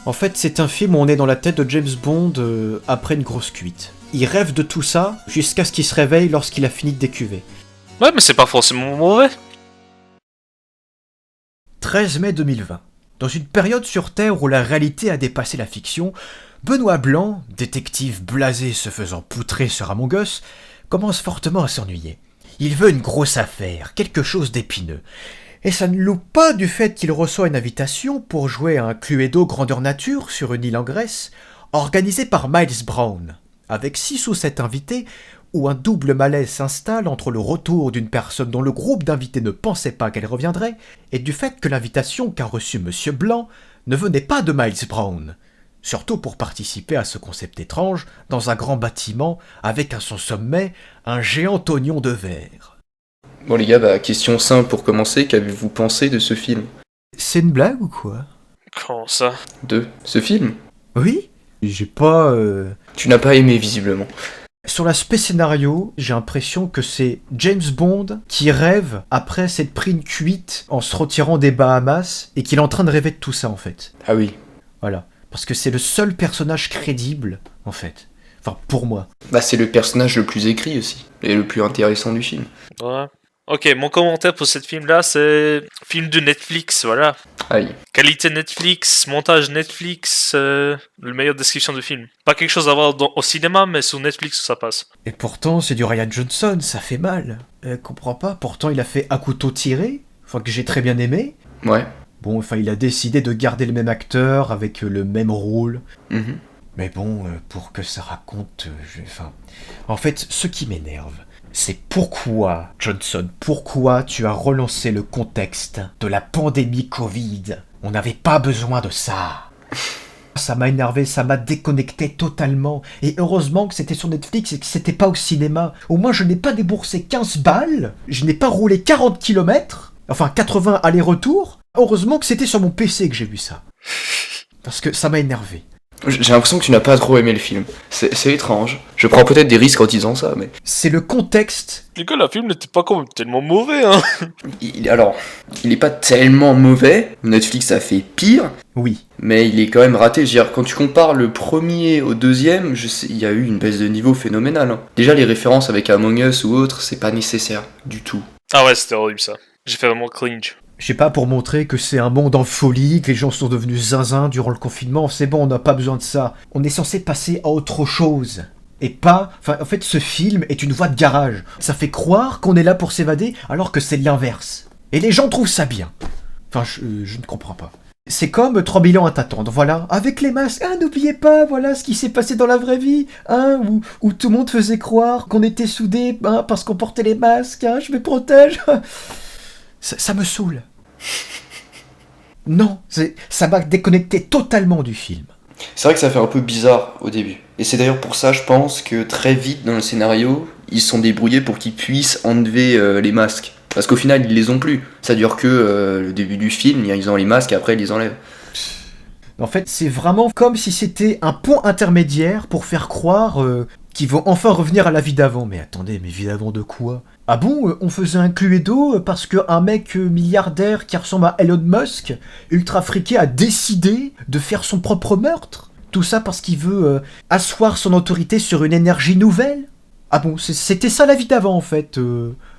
En fait, c'est un film où on est dans la tête de James Bond après une grosse cuite. Il rêve de tout ça jusqu'à ce qu'il se réveille lorsqu'il a fini de décuver. Ouais, mais c'est pas forcément mauvais. 13 mai 2020. Dans une période sur Terre où la réalité a dépassé la fiction, Benoît Blanc, détective blasé se faisant poutrer sur Among Us, commence fortement à s'ennuyer. Il veut une grosse affaire, quelque chose d'épineux. Et ça ne loupe pas du fait qu'il reçoit une invitation pour jouer à un Cluedo grandeur nature sur une île en Grèce, organisé par Miles Brown, avec 6 ou 7 invités, où un double malaise s'installe entre le retour d'une personne dont le groupe d'invités ne pensait pas qu'elle reviendrait, et du fait que l'invitation qu'a reçue Monsieur Blanc ne venait pas de Miles Brown, surtout pour participer à ce concept étrange dans un grand bâtiment avec à son sommet un géant oignon de verre. Bon les gars, question simple pour commencer, qu'avez-vous pensé de ce film ? C'est une blague ou quoi ? Comment ça ? De ce film ? Oui ? J'ai pas... Tu n'as pas aimé visiblement. Sur l'aspect scénario, j'ai l'impression que c'est James Bond qui rêve après s'être pris une cuite en se retirant des Bahamas et qu'il est en train de rêver de tout ça en fait. Ah oui. Voilà. Parce que c'est le seul personnage crédible en fait. Enfin, pour moi. C'est le personnage le plus écrit aussi, et le plus intéressant du film. Ouais. Ok, mon commentaire pour cette film-là, c'est film de Netflix, voilà. Aïe. Qualité Netflix, montage Netflix, le meilleure description de film. Pas quelque chose à voir au cinéma, mais sur Netflix ça passe. Et pourtant, c'est du Ryan Johnson, ça fait mal. Comprends pas, pourtant il a fait À couteau tiré, que j'ai très bien aimé. Ouais. Bon, il a décidé de garder le même acteur avec le même rôle. Mhm. Mais bon, pour que ça raconte... En fait, ce qui m'énerve, c'est pourquoi, Johnson, pourquoi tu as relancé le contexte de la pandémie Covid ? On n'avait pas besoin de ça. Ça m'a énervé, ça m'a déconnecté totalement. Et heureusement que c'était sur Netflix et que c'était pas au cinéma. Au moins, je n'ai pas déboursé 15 balles, je n'ai pas roulé 40 km, 80 aller-retour. Heureusement que c'était sur mon PC que j'ai vu ça. Parce que ça m'a énervé. J'ai l'impression que tu n'as pas trop aimé le film. C'est étrange. Je prends peut-être des risques en disant ça, mais... C'est le contexte. Les gars, le film n'était pas quand même tellement mauvais, hein. Il est pas tellement mauvais. Netflix a fait pire. Oui. Mais il est quand même raté. Je veux dire, quand tu compares le premier au deuxième, il y a eu une baisse de niveau phénoménale. Hein. Déjà, les références avec Among Us ou autre, c'est pas nécessaire du tout. Ah ouais, c'était horrible ça. J'ai fait vraiment cringe. Je sais pas, pour montrer que c'est un monde en folie, que les gens sont devenus zinzin durant le confinement, c'est bon, on n'a pas besoin de ça. On est censé passer à autre chose. Et pas... en fait, ce film est une voie de garage. Ça fait croire qu'on est là pour s'évader, alors que c'est l'inverse. Et les gens trouvent ça bien. Je ne comprends pas. C'est comme 3000 ans à t'attendre, voilà. Avec les masques, n'oubliez pas, voilà ce qui s'est passé dans la vraie vie, où tout le monde faisait croire qu'on était soudés, parce qu'on portait les masques, je me protège. Ça me saoule. Non, ça m'a déconnecté totalement du film. C'est vrai que ça fait un peu bizarre au début. Et c'est d'ailleurs pour ça, je pense, que très vite dans le scénario, ils se sont débrouillés pour qu'ils puissent enlever les masques. Parce qu'au final, ils les ont plus. Ça dure que le début du film, ils ont les masques et après ils les enlèvent. En fait, c'est vraiment comme si c'était un pont intermédiaire pour faire croire qu'ils vont enfin revenir à la vie d'avant. Mais attendez, mais vie d'avant de quoi ? Ah bon, on faisait un Cluedo parce qu'un mec milliardaire qui ressemble à Elon Musk, ultra friqué, a décidé de faire son propre meurtre ? Tout ça parce qu'il veut asseoir son autorité sur une énergie nouvelle ? Ah bon, c'était ça la vie d'avant en fait,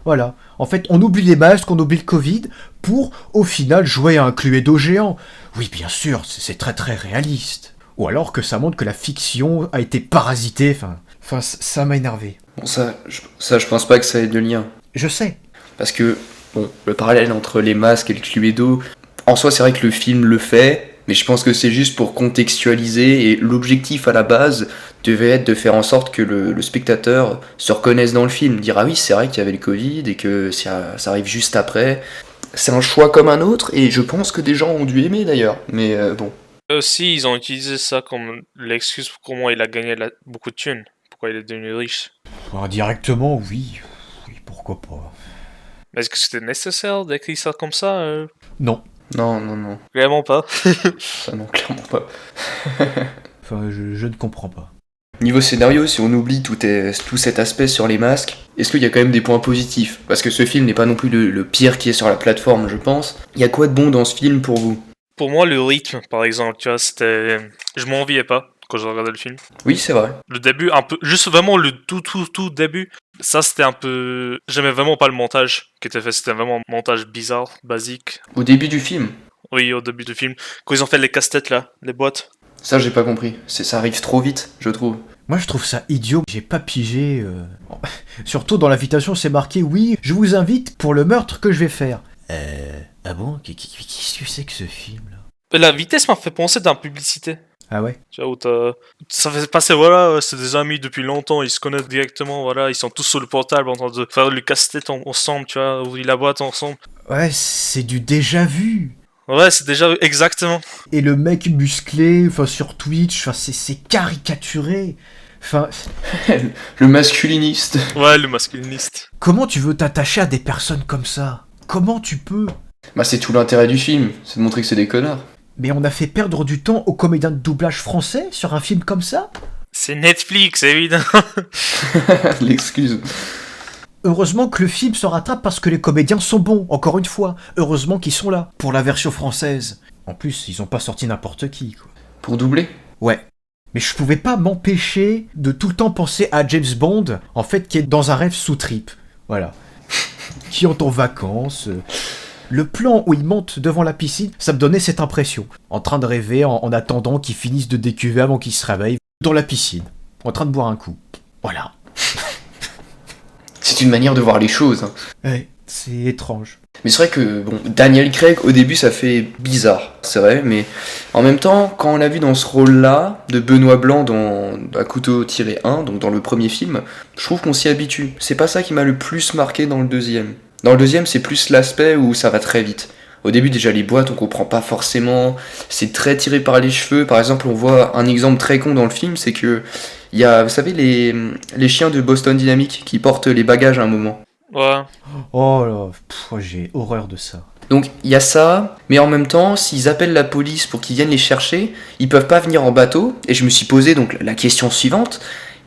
voilà. En fait, on oublie les masques, on oublie le Covid, pour au final jouer à un Cluedo géant. Oui, bien sûr, c'est très très réaliste. Ou alors que ça montre que la fiction a été parasitée, ça m'a énervé. Bon, ça, je pense pas que ça ait de lien. Je sais. Parce que, bon, le parallèle entre les masques et le Cluedo, en soi, c'est vrai que le film le fait, mais je pense que c'est juste pour contextualiser, et l'objectif à la base devait être de faire en sorte que le spectateur se reconnaisse dans le film, dire ah oui, c'est vrai qu'il y avait le Covid et que ça arrive juste après. C'est un choix comme un autre, et je pense que des gens ont dû aimer d'ailleurs, mais bon. Aussi, ils ont utilisé ça comme l'excuse pour comment il a gagné beaucoup de thunes, pourquoi il est devenu riche. Indirectement, oui, pourquoi pas. Mais est-ce que c'était nécessaire d'écrire ça comme ça Non. Non. Clairement pas. Ça non, clairement pas. Je ne comprends pas. Niveau scénario, si on oublie tout cet aspect sur les masques, est-ce qu'il y a quand même des points positifs ? Parce que ce film n'est pas non plus le pire qui est sur la plateforme, je pense. Il y a quoi de bon dans ce film pour vous ? Pour moi, le rythme, par exemple, tu vois, c'était... Je m'enviais pas quand je regardais le film. Oui, c'est vrai. Le début, un peu... Juste vraiment le tout début. Ça, c'était un peu... J'aimais vraiment pas le montage qui était fait. C'était vraiment un montage bizarre, basique. Au début du film, Oui, au début du film. Quand ils ont fait les casse-têtes, là, les boîtes. ça j'ai pas compris. Ça arrive trop vite, je trouve. Moi, je trouve ça idiot. J'ai pas pigé. Surtout dans l'invitation, c'est marqué oui, je vous invite pour le meurtre que je vais faire. Ah bon? Qu'est-ce que c'est que ce film là? La vitesse m'a fait penser dans la publicité. Ah ouais? Tu vois, où ça fait passer, voilà, c'est des amis depuis longtemps, ils se connaissent directement, voilà, ils sont tous sur le portable en train de faire le casse-tête ensemble, tu vois, ouvrir la boîte ensemble. Ouais, c'est du déjà vu. Ouais, c'est déjà exactement. Et le mec musclé, enfin sur Twitch, enfin c'est caricaturé. Enfin, Le masculiniste. Ouais, le masculiniste. comment tu veux t'attacher à des personnes comme ça? Comment tu peux? Bah c'est tout l'intérêt du film, c'est de montrer que c'est des connards. Mais on a fait perdre du temps aux comédiens de doublage français sur un film comme ça? C'est Netflix, évidemment. L'excuse. Heureusement que le film se rattrape parce que les comédiens sont bons, encore une fois. Heureusement qu'ils sont là, pour la version française. En plus, ils ont pas sorti n'importe qui, quoi. Pour doubler. Ouais. Mais je pouvais pas m'empêcher de tout le temps penser à James Bond, en fait, qui est dans un rêve sous trip. Voilà. Qui entre en vacances. Le plan où il monte devant la piscine, ça me donnait cette impression. En train de rêver, en attendant qu'il finisse de décuver avant qu'il se réveille, dans la piscine, en train de boire un coup. Voilà. C'est une manière de voir les choses. Hein. Ouais, c'est étrange. Mais c'est vrai que bon, Daniel Craig, au début, ça fait bizarre, c'est vrai, mais en même temps, quand on l'a vu dans ce rôle-là, de Benoît Blanc dans À couteau-1, donc dans le premier film, je trouve qu'on s'y habitue. C'est pas ça qui m'a le plus marqué dans le deuxième. Dans le deuxième, c'est plus l'aspect où ça va très vite. Au début, déjà, les boîtes, on comprend pas forcément, c'est très tiré par les cheveux. Par exemple, on voit un exemple très con dans le film, c'est que il y a, vous savez, les chiens de Boston Dynamics qui portent les bagages à un moment. Ouais. Oh là, j'ai horreur de ça. Donc il y a ça, mais en même temps, s'ils appellent la police pour qu'ils viennent les chercher, ils peuvent pas venir en bateau, et je me suis posé donc la question suivante,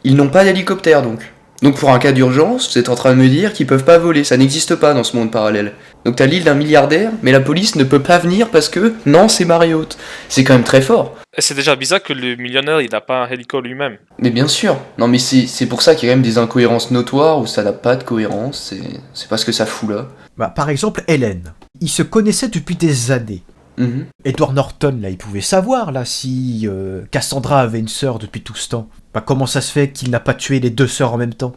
ils n'ont pas d'hélicoptère donc. Donc pour un cas d'urgence, vous êtes en train de me dire qu'ils peuvent pas voler, ça n'existe pas dans ce monde parallèle. Donc t'as l'île d'un milliardaire, mais la police ne peut pas venir parce que, non, c'est marée haute. C'est quand même très fort. Et c'est déjà bizarre que le millionnaire, il n'a pas un hélico lui-même. Mais bien sûr, non mais c'est pour ça qu'il y a quand même des incohérences notoires où ça n'a pas de cohérence, c'est pas ce que ça fout là. Bah, par exemple, Hélène. Ils se connaissaient depuis des années. Mhm. Edward Norton, là, il pouvait savoir, là, si Cassandra avait une sœur depuis tout ce temps. Bah, comment ça se fait qu'il n'a pas tué les deux sœurs en même temps?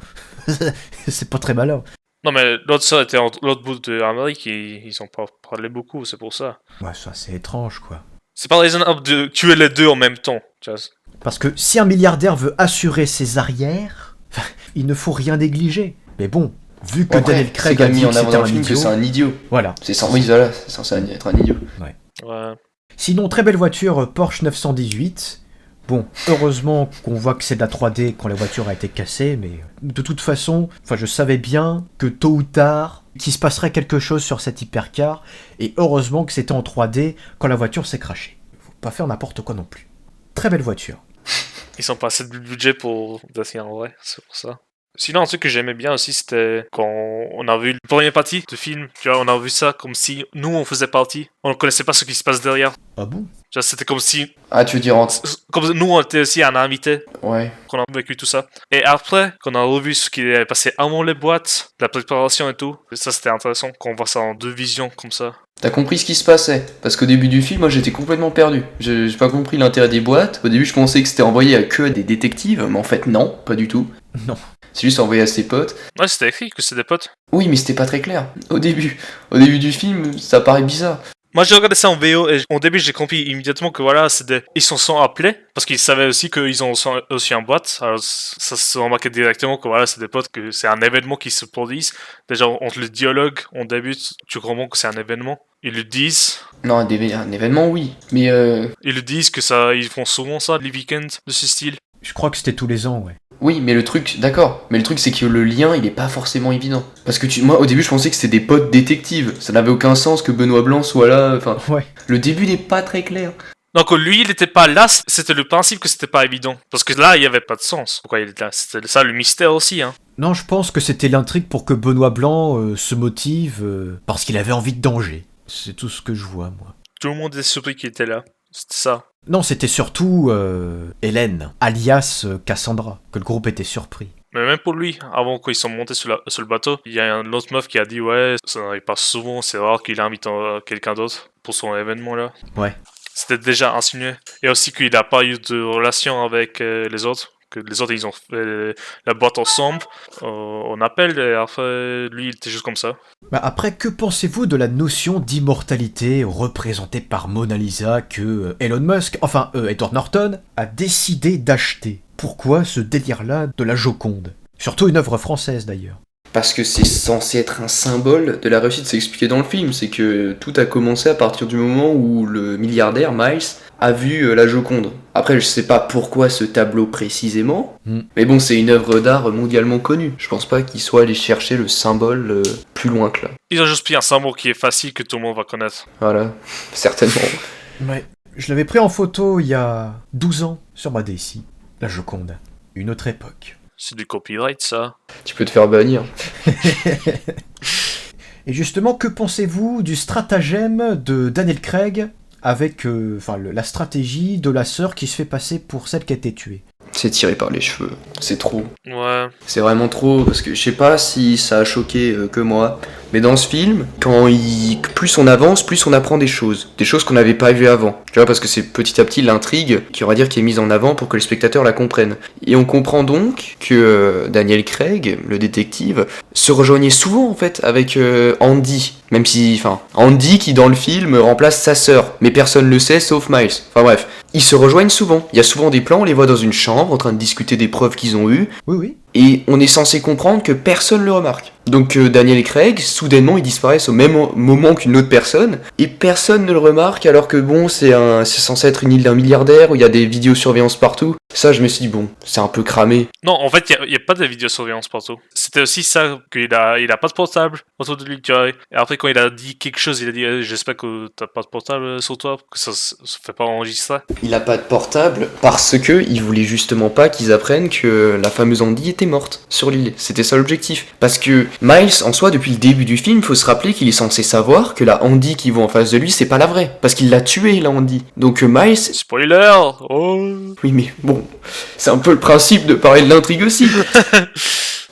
C'est pas très malin. Non, mais l'autre sœur était en l'autre bout de l'Amérique et ils ont pas parlé beaucoup, c'est pour ça. Ouais, ça, c'est étrange, quoi. C'est pas raisonnable de tuer les deux en même temps, tu vois. Parce que si un milliardaire veut assurer ses arrières, il ne faut rien négliger. Mais bon, vu que Bon, après, Daniel c'est Craig quand a même dit mis en que avant c'était dans le un film que idiot, c'est un idiot. voilà. Oui, voilà, c'est censé être un idiot. Ouais. Sinon, très belle voiture Porsche 918. Bon, heureusement qu'on voit que c'est de la 3D quand la voiture a été cassée, mais de toute façon, je savais bien que tôt ou tard, qu'il se passerait quelque chose sur cette hypercar, et heureusement que c'était en 3D quand la voiture s'est crashée. Faut pas faire n'importe quoi non plus. Très belle voiture. Ils sont pas assez de budget pour dessiner en vrai, c'est pour ça. Sinon, un truc que j'aimais bien aussi, c'était quand on a vu la première partie du film. Tu vois, on a vu ça comme si nous, on faisait partie. On ne connaissait pas ce qui se passe derrière. Ah bon? Tu vois, c'était comme si... Ah, tu veux dire Comme nous, on était aussi un invité. Ouais. Qu'on a vécu tout ça. Et après, qu'on a revu ce qui est passé avant les boîtes, la préparation et tout. Et ça, c'était intéressant qu'on voit ça en deux visions comme ça. T'as compris ce qui se passait? Parce qu'au début du film, moi j'étais complètement perdu. J'ai pas compris l'intérêt des boîtes. Au début, je pensais que c'était envoyé à que à des détectives, mais en fait, non, pas du tout. Non. C'est juste envoyé à ses potes. Ouais, c'était écrit que c'était des potes. Oui, mais c'était pas très clair. Au début du film, ça paraît bizarre. Moi, j'ai regardé ça en VO et au début, j'ai compris immédiatement que voilà, ils s'en sont appelés parce qu'ils savaient aussi qu'ils ont aussi en boîte. Alors, ça se remarquait directement que voilà, c'est des potes, que c'est un événement qui se produise. Déjà, entre le dialogue, on débute, tu comprends que c'est un événement. Ils le disent. Non, un événement, oui. Mais Ils le disent que ça, ils font souvent ça, les week-ends de ce style. Je crois que c'était tous les ans, ouais. oui, mais le truc, d'accord. Mais le truc, c'est que le lien, il est pas forcément évident. Parce que moi, au début, je pensais que c'était des potes détectives. Ça n'avait aucun sens que Benoît Blanc soit là. Enfin, Ouais. le début n'est pas très clair. Donc lui, il n'était pas là, c'était le principe que c'était pas évident. Parce que là, il n'y avait pas de sens. Pourquoi il était là? C'était ça le mystère aussi, hein. Non, je pense que c'était l'intrigue pour que Benoît Blanc se motive parce qu'il avait envie de danger. C'est tout ce que je vois, moi. Tout le monde est surpris qu'il était là. C'était ça. Non, c'était surtout Hélène, alias Cassandra, que le groupe était surpris. Mais même pour lui, avant qu'ils sont montés sur le bateau, il y a une autre meuf qui a dit ouais, ça n'arrive pas souvent, c'est rare qu'il invite quelqu'un d'autre pour son événement là. Ouais. C'était déjà insinué. Et aussi qu'il n'a pas eu de relation avec les autres. Que les autres, ils ont fait la boîte ensemble. On appelle, et après, lui, il était juste comme ça. Bah après, que pensez-vous de la notion d'immortalité représentée par Mona Lisa que Elon Musk, enfin Edward Norton, a décidé d'acheter? Pourquoi ce délire-là de la Joconde? Surtout une œuvre française d'ailleurs. Parce que c'est censé être un symbole de la réussite, c'est expliqué dans le film. C'est que tout a commencé à partir du moment où le milliardaire Miles a vu la Joconde. Après, je sais pas pourquoi ce tableau précisément, mais bon, c'est une œuvre d'art mondialement connue. Je pense pas qu'ils soient allés chercher le symbole plus loin que là. Ils ont juste pris un symbole qui est facile, que tout le monde va connaître. Voilà, certainement. Ouais. Je l'avais pris en photo il y a 12 ans sur ma DSi. La Joconde. Une autre époque. C'est du copyright, ça. Tu peux te faire bannir. Et justement, que pensez-vous du stratagème de Daniel Craig avec la stratégie de la sœur qui se fait passer pour celle qui a été tuée? C'est tiré par les cheveux. C'est trop. Ouais. C'est vraiment trop, parce que je sais pas si ça a choqué que moi, mais dans ce film, plus on avance, plus on apprend des choses qu'on n'avait pas vues avant. Tu vois, parce que c'est petit à petit l'intrigue qui, on va dire, qui est mise en avant pour que le spectateur la comprenne. Et on comprend donc que Daniel Craig, le détective, se rejoignait souvent en fait avec Andy. Même si, Andy qui dans le film remplace sa sœur, mais personne le sait sauf Miles. Enfin bref, ils se rejoignent souvent. Il y a souvent des plans, on les voit dans une chambre en train de discuter des preuves qu'ils ont eues. Oui, oui. Et on est censé comprendre que personne le remarque. Donc Daniel Craig, soudainement, ils disparaissent au même moment qu'une autre personne, et personne ne le remarque, alors que bon, c'est censé être une île d'un milliardaire, où il y a des vidéosurveillances partout. Ça, je me suis dit, bon, c'est un peu cramé. Non, en fait, il n'y a pas de vidéosurveillance partout. C'était aussi ça, qu'il a pas de portable autour de lui, tu vois. Et après, quand il a dit quelque chose, il a dit j'espère que t'as pas de portable sur toi, que ça se fait pas enregistrer. Il a pas de portable parce que il voulait justement pas qu'ils apprennent que la fameuse Andy était morte sur l'île. C'était ça l'objectif. Parce que Miles, en soi, depuis le début du film, faut se rappeler qu'il est censé savoir que la Andy qui voit en face de lui, c'est pas la vraie. Parce qu'il l'a tuée, la Andy. Donc Miles... Spoiler. Oh. Oui, mais bon, c'est un peu le principe de parler de l'intrigue aussi.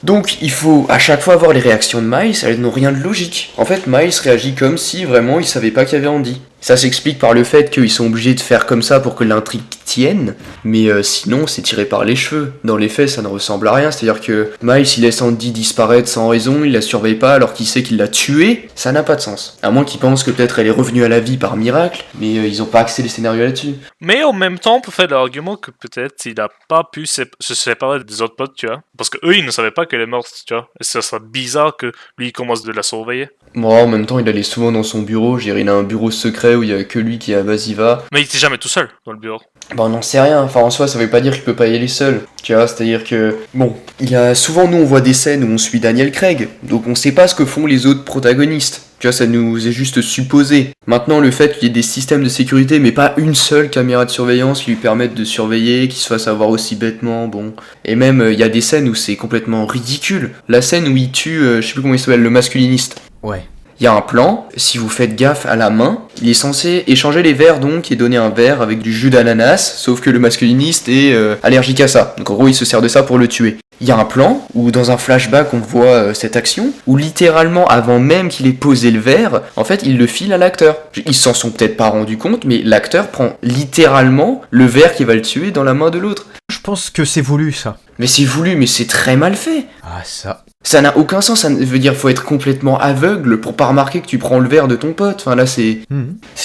Donc il faut à chaque fois voir les réactions de Miles, elles n'ont rien de logique. En fait, Miles réagit comme si vraiment il savait pas qu'il y avait Andy. Ça s'explique par le fait qu'ils sont obligés de faire comme ça pour que l'intrigue tienne, mais sinon c'est tiré par les cheveux. Dans les faits, ça ne ressemble à rien, c'est-à-dire que Miles il laisse Andy disparaître sans raison, il la surveille pas alors qu'il sait qu'il l'a tuée, ça n'a pas de sens. À moins qu'ils pensent que peut-être elle est revenue à la vie par miracle, mais ils ont pas axé les scénarios là-dessus. Mais en même temps, on peut faire l'argument que peut-être il a pas pu se séparer des autres potes, tu vois. Parce que eux, ils ne savaient pas qu'elle est morte, tu vois. Et ça serait bizarre que lui, il commence de la surveiller. Moi, en même temps, il allait souvent dans son bureau, je dirais, il a un bureau secret où il y a que lui qui a vas-y va. Mais il était jamais tout seul dans le bureau. Bah on n'en sait rien, enfin en soi ça veut pas dire qu'il peut pas y aller seul, tu vois, c'est-à-dire que, bon, il y a souvent nous on voit des scènes où on suit Daniel Craig, donc on sait pas ce que font les autres protagonistes, tu vois, ça nous est juste supposé. Maintenant le fait qu'il y ait des systèmes de sécurité mais pas une seule caméra de surveillance qui lui permette de surveiller, qui se fasse avoir aussi bêtement, bon, et même il y a des scènes où c'est complètement ridicule, la scène où il tue, je sais plus comment il s'appelle, le masculiniste. Ouais. Il y a un plan, si vous faites gaffe à la main, il est censé échanger les verres donc et donner un verre avec du jus d'ananas, sauf que le masculiniste est allergique à ça. Donc en gros il se sert de ça pour le tuer. Il y a un plan où dans un flashback on voit cette action, où littéralement avant même qu'il ait posé le verre, en fait il le file à l'acteur. Ils s'en sont peut-être pas rendus compte, mais l'acteur prend littéralement le verre qui va le tuer dans la main de l'autre. Je pense que c'est voulu ça. Mais c'est voulu, mais c'est très mal fait. Ah ça... Ça n'a aucun sens, ça veut dire faut être complètement aveugle pour pas remarquer que tu prends le verre de ton pote. Enfin là c'est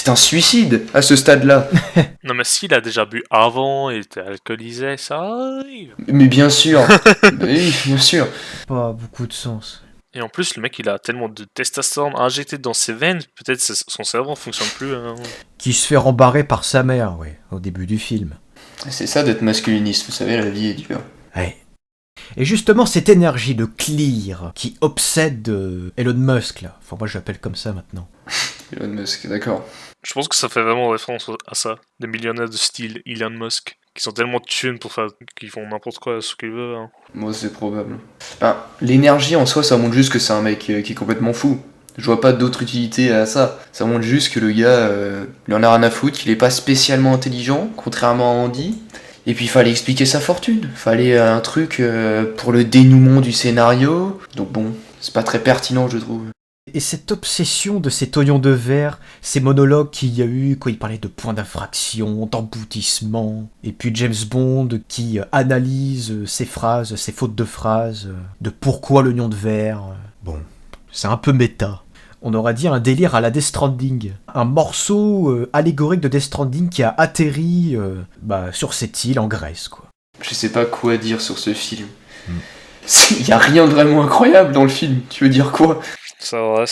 un suicide à ce stade-là. Non mais s'il a déjà bu avant, il était alcoolisé, ça arrive. Mais bien sûr, oui, bien sûr. Pas beaucoup de sens. Et en plus, le mec, il a tellement de testostérone injecté dans ses veines, peut-être son cerveau ne fonctionne plus. Hein. Qui se fait rembarrer par sa mère, ouais, au début du film. C'est ça d'être masculiniste, vous savez, la vie est dure. Ouais. Et justement, cette énergie de clear qui obsède Elon Musk, là. Enfin, moi, je l'appelle comme ça maintenant. Elon Musk, d'accord. Je pense que ça fait vraiment référence à ça. Des millionnaires de style Elon Musk, qui sont tellement thunes pour faire, qu'ils font n'importe quoi, ce qu'ils veulent. Hein. Moi, c'est probable. L'énergie en soi, ça montre juste que c'est un mec qui est complètement fou. Je vois pas d'autre utilité à ça. Ça montre juste que le gars, il en a rien à foutre, qu'il est pas spécialement intelligent, contrairement à Andy. Et puis il fallait expliquer sa fortune. Fallait un truc pour le dénouement du scénario. Donc bon, c'est pas très pertinent, je trouve. Et cette obsession de cet oignon de verre, ces monologues qu'il y a eu quand il parlait de points d'infraction, d'emboutissement, et puis James Bond qui analyse ses phrases, ses fautes de phrases, de pourquoi l'oignon de verre. Bon, c'est un peu méta. On aurait dit un délire à la Death Stranding. Un morceau allégorique de Death Stranding qui a atterri sur cette île en Grèce, quoi. Je sais pas quoi dire sur ce film. Il y a rien de vraiment incroyable dans le film. Tu veux dire quoi? C'est vrai.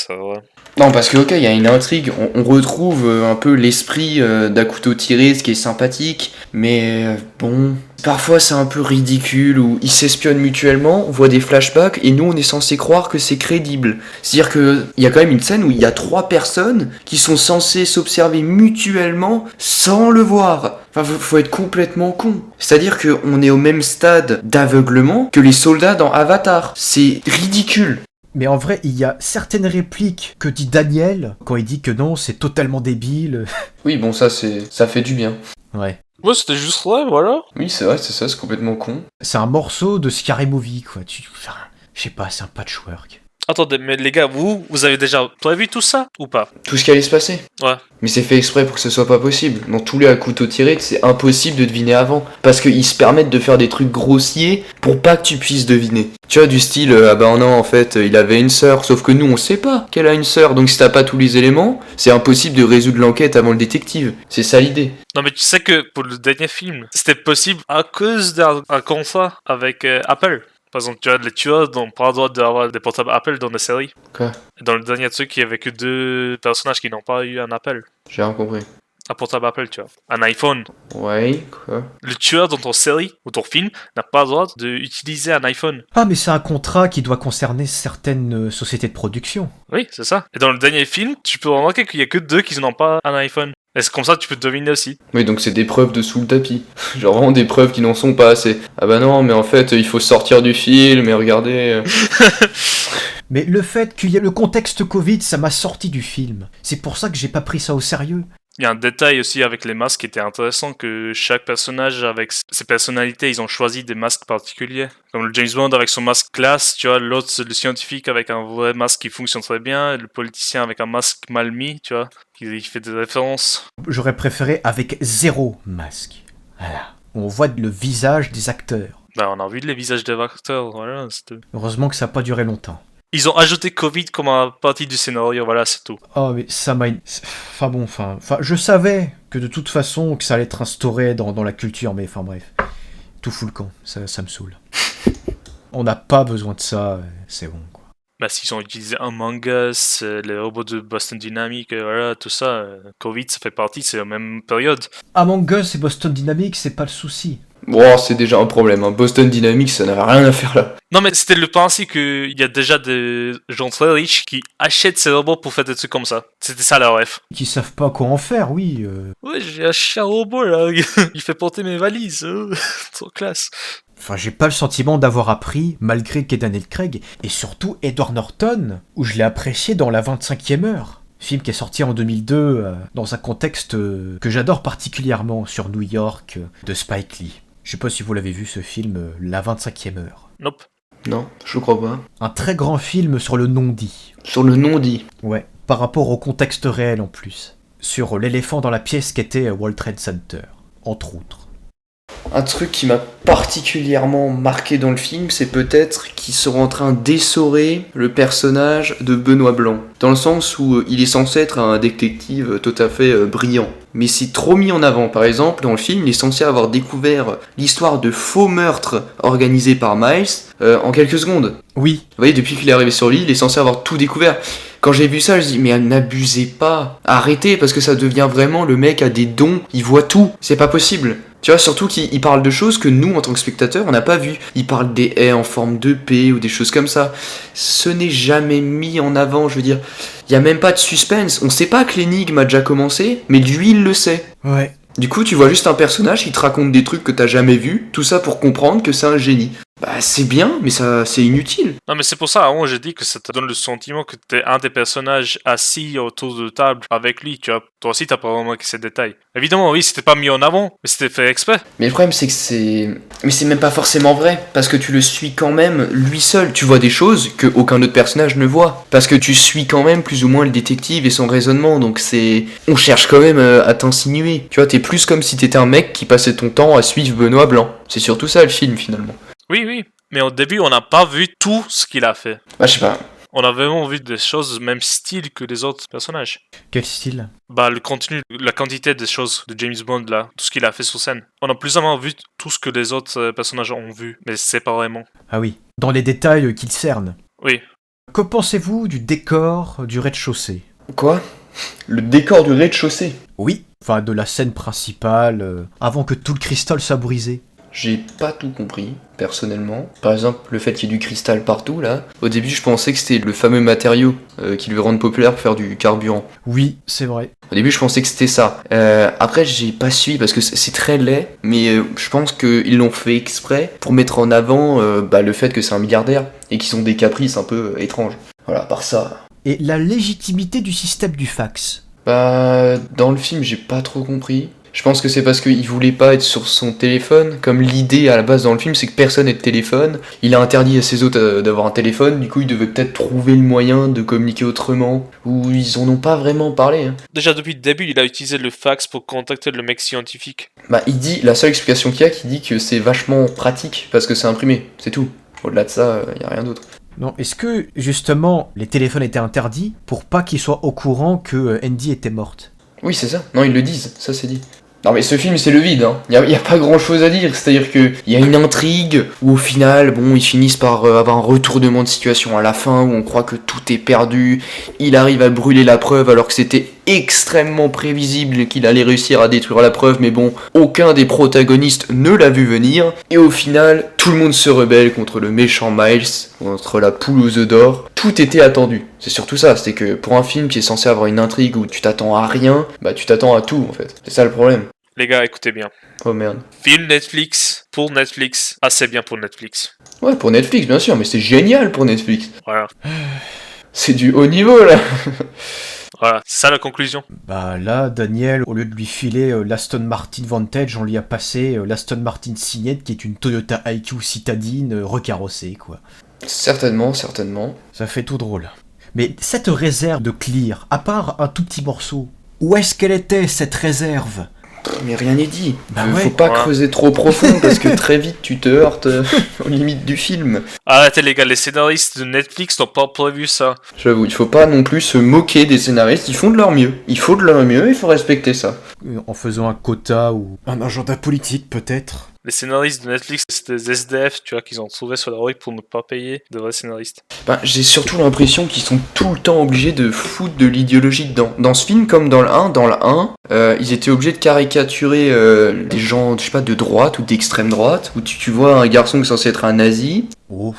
Non, parce que ok, il y a une intrigue, on retrouve un peu l'esprit d'À couteau tiré, ce qui est sympathique, mais bon, parfois c'est un peu ridicule, où ils s'espionnent mutuellement, on voit des flashbacks, et nous on est censé croire que c'est crédible. C'est-à-dire qu'il y a quand même une scène où il y a 3 personnes qui sont censées s'observer mutuellement sans le voir. Enfin, faut être complètement con. C'est-à-dire qu'on est au même stade d'aveuglement que les soldats dans Avatar. C'est ridicule. Mais en vrai, il y a certaines répliques que dit Daniel quand il dit que non, c'est totalement débile. Oui, bon, ça fait du bien. Ouais. Ouais, c'était juste vrai, voilà. Oui, c'est vrai, c'est ça, c'est complètement con. C'est un morceau de Scary Movie, quoi. Enfin, je sais pas, c'est un patchwork. Attendez, mais les gars, vous avez déjà prévu tout ça ou pas? Tout ce qui allait se passer. Ouais. Mais c'est fait exprès pour que ce soit pas possible. Dans tous les à couteau tiré, c'est impossible de deviner avant. Parce qu'ils se permettent de faire des trucs grossiers pour pas que tu puisses deviner. Tu vois, du style, ah bah non, en fait, il avait une sœur. Sauf que nous, on sait pas qu'elle a une sœur. Donc si t'as pas tous les éléments, c'est impossible de résoudre l'enquête avant le détective. C'est ça l'idée. Non, mais tu sais que pour le dernier film, c'était possible à cause d'un contrat avec Apple. Par exemple, tu vois, les tueurs n'ont pas le droit d'avoir des portables Apple dans la série. Quoi? Dans le dernier truc, il y avait que 2 personnages qui n'ont pas eu un Apple. J'ai rien compris. Un portable Apple, tu vois. Un iPhone. Ouais, quoi? Le tueur dans ton série ou ton film n'a pas le droit d'utiliser un iPhone. Ah, mais c'est un contrat qui doit concerner certaines sociétés de production. Oui, c'est ça. Et dans le dernier film, tu peux remarquer qu'il y a que 2 qui n'ont pas un iPhone. Et c'est comme ça que tu peux deviner aussi. Oui, donc c'est des preuves de sous le tapis. Genre vraiment des preuves qui n'en sont pas assez. Ah bah non, mais en fait, il faut sortir du film et regardez... Mais le fait qu'il y ait le contexte Covid, ça m'a sorti du film. C'est pour ça que j'ai pas pris ça au sérieux. Il y a un détail aussi avec les masques qui était intéressant, que chaque personnage avec ses personnalités, ils ont choisi des masques particuliers. Comme le James Bond avec son masque classe, tu vois, l'autre c'est le scientifique avec un vrai masque qui fonctionne très bien, et le politicien avec un masque mal mis, tu vois, qui fait des références. J'aurais préféré avec 0 masque. Voilà. On voit le visage des acteurs. Bah, on a vu les visages des acteurs, voilà, c'était... Heureusement que ça n'a pas duré longtemps. Ils ont ajouté Covid comme une partie du scénario, voilà, c'est tout. Oh, mais ça m'a... Enfin, je savais que de toute façon, que ça allait être instauré dans la culture, mais enfin bref. Tout fout le camp, ça me saoule. On n'a pas besoin de ça, c'est bon, quoi. Bah, s'ils ont utilisé Among Us, les robots de Boston Dynamics, voilà, tout ça, Covid, ça fait partie, c'est la même période. Among Us et Boston Dynamics, c'est pas le souci. Bon, c'est déjà un problème, hein. Boston Dynamics, ça n'avait rien à faire là. Non, mais c'était le principe qu'il y a déjà des gens très riches qui achètent ces robots pour faire des trucs comme ça. C'était ça leur rêve. Qui savent pas quoi en faire, oui. Ouais, j'ai acheté un robot là, il fait porter mes valises, trop classe. Enfin, j'ai pas le sentiment d'avoir appris, malgré Daniel Craig, et surtout Edward Norton, où je l'ai apprécié dans La 25e heure. Film qui est sorti en 2002, dans un contexte que j'adore particulièrement, sur New York, de Spike Lee. Je sais pas si vous l'avez vu ce film, La 25e heure. Nope. Non, je crois pas. Un très grand film sur le non-dit. Sur le non-dit. Ouais, par rapport au contexte réel en plus. Sur l'éléphant dans la pièce qu'était World Trade Center, entre autres. Un truc qui m'a particulièrement marqué dans le film, c'est peut-être qu'ils sont en train d'essorer le personnage de Benoît Blanc. Dans le sens où il est censé être un détective tout à fait brillant. Mais c'est trop mis en avant. Par exemple, dans le film, il est censé avoir découvert l'histoire de faux meurtres organisés par Miles en quelques secondes. Oui. Vous voyez, depuis qu'il est arrivé sur l'île, il est censé avoir tout découvert. Quand j'ai vu ça, je dis mais n'abusez pas. Arrêtez, parce que ça devient vraiment le mec a des dons, il voit tout. C'est pas possible. Tu vois, surtout qu'il parle de choses que nous, en tant que spectateurs, on n'a pas vu. Il parle des haies en forme de P ou des choses comme ça. Ce n'est jamais mis en avant, je veux dire. Il n'y a même pas de suspense. On sait pas que l'énigme a déjà commencé, mais lui, il le sait. Ouais. Du coup, tu vois juste un personnage qui te raconte des trucs que t'as jamais vus, tout ça pour comprendre que c'est un génie. Bah c'est bien, mais ça c'est inutile. Non, mais c'est pour ça, avant, j'ai dit que ça te donne le sentiment que t'es un des personnages assis autour de table avec lui, tu vois. Toi aussi, t'as pas remarqué ces détails. Évidemment, oui, c'était pas mis en avant, mais c'était fait exprès. Mais le problème c'est que c'est... Mais c'est même pas forcément vrai, parce que tu le suis quand même lui seul. Tu vois des choses que aucun autre personnage ne voit. Parce que tu suis quand même plus ou moins le détective et son raisonnement, donc c'est... On cherche quand même à t'insinuer. Tu vois, t'es plus comme si t'étais un mec qui passait ton temps à suivre Benoît Blanc. C'est surtout ça le film finalement. Oui, oui. Mais au début, on n'a pas vu tout ce qu'il a fait. Bah je sais pas. On a vraiment vu des choses du même style que les autres personnages. Quel style? Bah, le contenu, la quantité des choses de James Bond, là, tout ce qu'il a fait sur scène. On a plus ou moins vu tout ce que les autres personnages ont vu, mais séparément. Ah oui, dans les détails qu'il cerne. Oui. Que pensez-vous du décor du rez-de-chaussée? Quoi? Le décor du rez-de-chaussée? Oui, enfin de la scène principale, avant que tout le cristal soit brisé. J'ai pas tout compris, personnellement. Par exemple, le fait qu'il y ait du cristal partout, là. Au début, je pensais que c'était le fameux matériau qui lui rend populaire pour faire du carburant. Oui, c'est vrai. Au début, je pensais que c'était ça. Après, j'ai pas suivi parce que c'est très laid, mais je pense qu'ils l'ont fait exprès pour mettre en avant le fait que c'est un milliardaire et qu'ils ont des caprices un peu étranges. Voilà, à part ça. Et la légitimité du système du fax? Bah, dans le film, j'ai pas trop compris. Je pense que c'est parce qu'il voulait pas être sur son téléphone. Comme l'idée à la base dans le film, c'est que personne n'ait de téléphone. Il a interdit à ses hôtes d'avoir un téléphone. Du coup, il devait peut-être trouver le moyen de communiquer autrement. Ou ils en ont pas vraiment parlé. Hein. Déjà, depuis le début, il a utilisé le fax pour contacter le mec scientifique. Bah, il dit, la seule explication qu'il y a, qu'il dit que c'est vachement pratique parce que c'est imprimé. C'est tout. Au-delà de ça, y a rien d'autre. Non, est-ce que, justement, les téléphones étaient interdits pour pas qu'ils soient au courant que Andy était morte? Oui, c'est ça. Non, ils le disent. Ça, c'est dit. Non mais ce film c'est le vide, hein. Y a pas grand chose à dire, c'est-à-dire que y a une intrigue où au final, bon, ils finissent par avoir un retournement de situation à la fin où on croit que tout est perdu, il arrive à brûler la preuve alors que c'était extrêmement prévisible qu'il allait réussir à détruire la preuve, mais bon, aucun des protagonistes ne l'a vu venir, et au final, tout le monde se rebelle contre le méchant Miles, contre la poule aux œufs d'or, tout était attendu. C'est surtout ça, c'est que pour un film qui est censé avoir une intrigue où tu t'attends à rien, bah tu t'attends à tout en fait, c'est ça le problème. Les gars, écoutez bien. Oh merde. Film Netflix, pour Netflix, assez bien pour Netflix. Ouais, pour Netflix, bien sûr, mais c'est génial pour Netflix. Voilà. C'est du haut niveau, là. Voilà, c'est ça la conclusion. Bah là, Daniel, au lieu de lui filer l'Aston Martin Vantage, on lui a passé l'Aston Martin Signette, qui est une Toyota IQ citadine recarrossée, quoi. Certainement, certainement. Ça fait tout drôle. Mais cette réserve de clear, à part un tout petit morceau, où est-ce qu'elle était, cette réserve? Mais rien n'est dit. Bah Faut ouais. pas creuser trop profond parce que très vite tu te heurtes aux limites du film. Arrêtez les gars, les scénaristes de Netflix n'ont pas prévu ça. J'avoue, il faut pas non plus se moquer des scénaristes, ils font de leur mieux. Il faut de leur mieux, il faut respecter ça. En faisant un quota ou un agenda politique, peut-être. Les scénaristes de Netflix, c'est des SDF, tu vois, qu'ils ont trouvé sur la rue pour ne pas payer de vrais scénaristes. Ben, j'ai surtout l'impression qu'ils sont tout le temps obligés de foutre de l'idéologie dedans. Dans ce film, comme dans le 1, ils étaient obligés de caricaturer des gens, je sais pas, de droite ou d'extrême droite, où tu vois un garçon qui est censé être un nazi. Oh.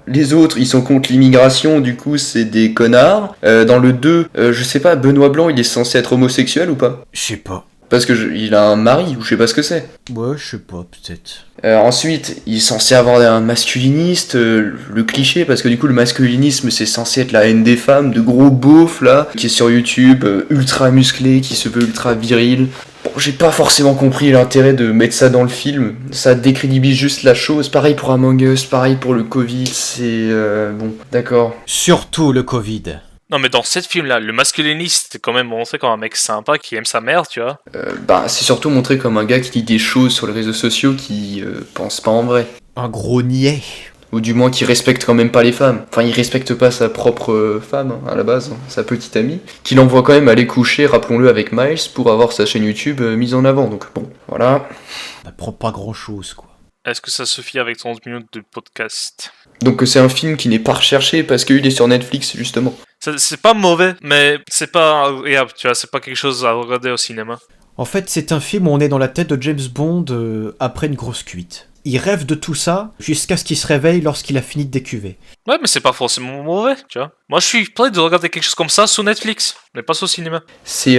Les autres, ils sont contre l'immigration, du coup, c'est des connards. Dans le 2, je sais pas, Benoît Blanc, il est censé être homosexuel ou pas? Je sais pas. Parce que il a un mari, ou je sais pas ce que c'est. Ouais, je sais pas, peut-être. Ensuite, il est censé avoir un masculiniste, le cliché, parce que du coup, le masculinisme, c'est censé être la haine des femmes, de gros beaufs, là, qui est sur YouTube, ultra musclé, qui se veut ultra viril. Bon, j'ai pas forcément compris l'intérêt de mettre ça dans le film. Ça décrédibilise juste la chose. Pareil pour Among Us, pareil pour le Covid, c'est... bon, d'accord. Surtout le Covid. Non mais dans cette film-là, le masculiniste est quand même montré comme un mec sympa qui aime sa mère, tu vois. C'est surtout montré comme un gars qui dit des choses sur les réseaux sociaux qui pense pas en vrai. Un gros niais. Ou du moins qui respecte quand même pas les femmes. Enfin, il respecte pas sa propre femme, hein, à la base, hein, sa petite amie. Qu'il envoie quand même aller coucher, rappelons-le, avec Miles pour avoir sa chaîne YouTube mise en avant. Donc bon, voilà. On apprend pas grand chose, quoi. Est-ce que ça suffit avec 30 minutes de podcast? Donc c'est un film qui n'est pas recherché parce qu'il est sur Netflix, justement. C'est pas mauvais, mais c'est pas agréable, tu vois, c'est pas quelque chose à regarder au cinéma. En fait, c'est un film où on est dans la tête de James Bond après une grosse cuite. Il rêve de tout ça jusqu'à ce qu'il se réveille lorsqu'il a fini de décuver. Ouais, mais c'est pas forcément mauvais, tu vois. Moi, je suis prêt de regarder quelque chose comme ça sur Netflix, mais pas au cinéma. C'est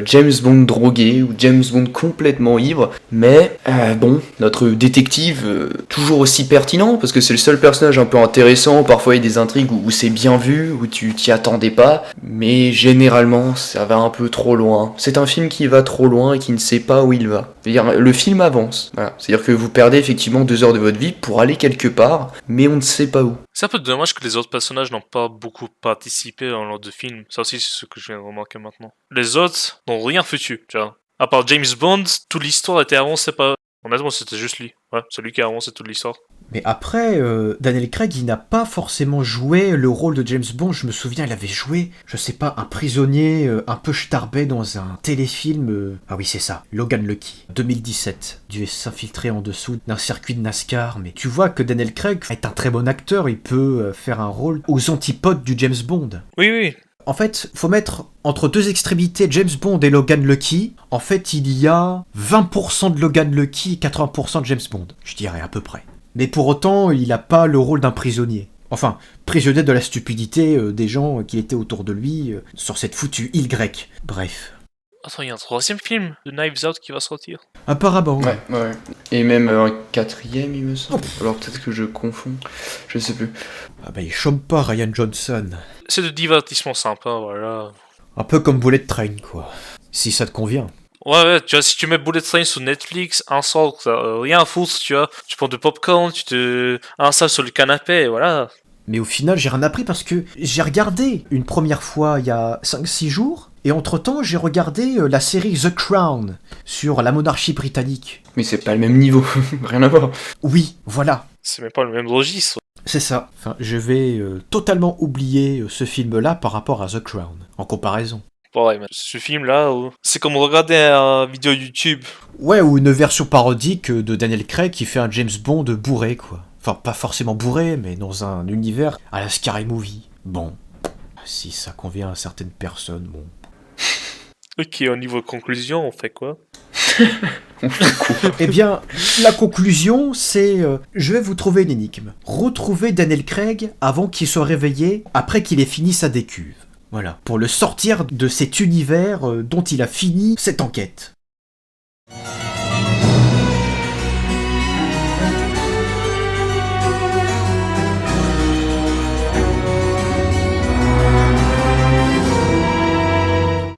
James Bond drogué ou James Bond complètement ivre, mais bon, notre détective, toujours aussi pertinent, parce que c'est le seul personnage un peu intéressant, parfois il y a des intrigues où c'est bien vu, où tu t'y attendais pas, mais généralement ça va un peu trop loin. C'est un film qui va trop loin et qui ne sait pas où il va. C'est-à-dire, le film avance, voilà. C'est-à-dire que vous perdez effectivement 2 heures de votre vie pour aller quelque part, mais on ne sait pas où. C'est un peu dommage que les autres personnages n'ont pas beaucoup participé dans l'ordre de film. Ça aussi, c'est ce que je viens de remarquer maintenant. Les autres n'ont rien foutu, tu vois. À part James Bond, toute l'histoire était avancée pas. Honnêtement, c'était juste lui. Ouais, c'est lui qui a avancé toute l'histoire. Mais après, Daniel Craig, il n'a pas forcément joué le rôle de James Bond. Je me souviens, il avait joué, je sais pas, un prisonnier un peu starbé dans un téléfilm. Ah oui, c'est ça, Logan Lucky, 2017. Dû s'infiltrer en dessous d'un circuit de NASCAR. Mais tu vois que Daniel Craig est un très bon acteur. Il peut faire un rôle aux antipodes du James Bond. Oui, oui. En fait, faut mettre entre deux extrémités James Bond et Logan Lucky. En fait, il y a 20% de Logan Lucky et 80% de James Bond. Je dirais à peu près. Mais pour autant, il n'a pas le rôle d'un prisonnier. Enfin, prisonnier de la stupidité des gens qui étaient autour de lui sur cette foutue île grecque. Bref. Attends, il y a un troisième film de Knives Out qui va sortir. Apparemment. Ouais. Et même un quatrième, il me semble. Alors peut-être que je confonds, je sais plus. Ah bah il chôme pas Ryan Johnson. C'est de divertissement sympa, voilà. Un peu comme Bullet Train, quoi. Si ça te convient. Ouais, tu vois, si tu mets Bullet Train sur Netflix, un soir, t'as rien à foutre, tu vois. Tu prends du popcorn, tu te installes sur le canapé, et voilà. Mais au final, j'ai rien appris parce que j'ai regardé une première fois il y a 5-6 jours, et entre-temps, j'ai regardé la série The Crown sur la monarchie britannique. Mais c'est pas le même niveau, rien à voir. Oui, voilà. C'est même pas le même registre. C'est ça. Enfin, je vais totalement oublier ce film-là par rapport à The Crown, en comparaison. Ouais, mais ce film-là, c'est comme regarder une vidéo YouTube. Ouais, ou une version parodique de Daniel Craig qui fait un James Bond bourré, quoi. Enfin, pas forcément bourré, mais dans un univers à la Scary Movie. Bon, si ça convient à certaines personnes, bon. Ok, au niveau conclusion, on fait quoi? Eh bien, la conclusion, c'est... je vais vous trouver une énigme. Retrouvez Daniel Craig avant qu'il soit réveillé, après qu'il ait fini sa décuve. Voilà, pour le sortir de cet univers dont il a fini cette enquête.